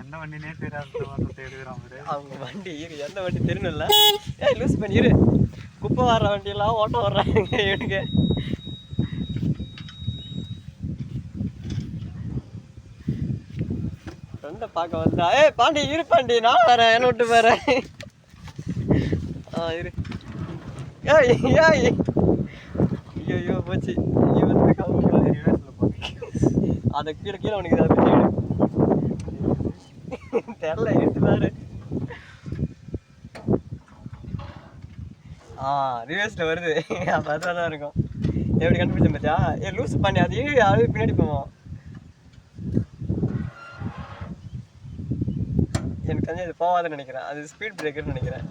எந்த வண்டினே தெரியாது. அவங்க வண்டி இரு, எந்த வண்டி தெரியணும்ல. ஏய் லூஸ் பண்ணி இரு, குப்பை வர்ற வண்டியெல்லாம் ஓட்டம் வர்றாங்க இவனுக்கு. ஃப்ரெண்டை பார்க்க வந்தா, ஏய் பாண்டி இரு பாண்டி, நான் வரேன், என்ன விட்டு போறேன். இரு. ஏய் ஏய் ஐயோ போச்சு. வந்து அதை கீழே கீழே உனக்கு அதை பற்றி தெரில எடுத்துதாரு. ரிவர்ஸில் வருது. அப்போ அதுதான் தான் இருக்கும். எப்படி கண்டுபிடிச்சேன் பார்த்தியா? லூஸ் பண்ணி அது பின்னாடி போவோம். எனக்கு தெரிஞ்சு அது போகாதுன்னு நினைக்கிறேன். அது ஸ்பீட் பிரேக்கர்னு நினைக்கிறேன்.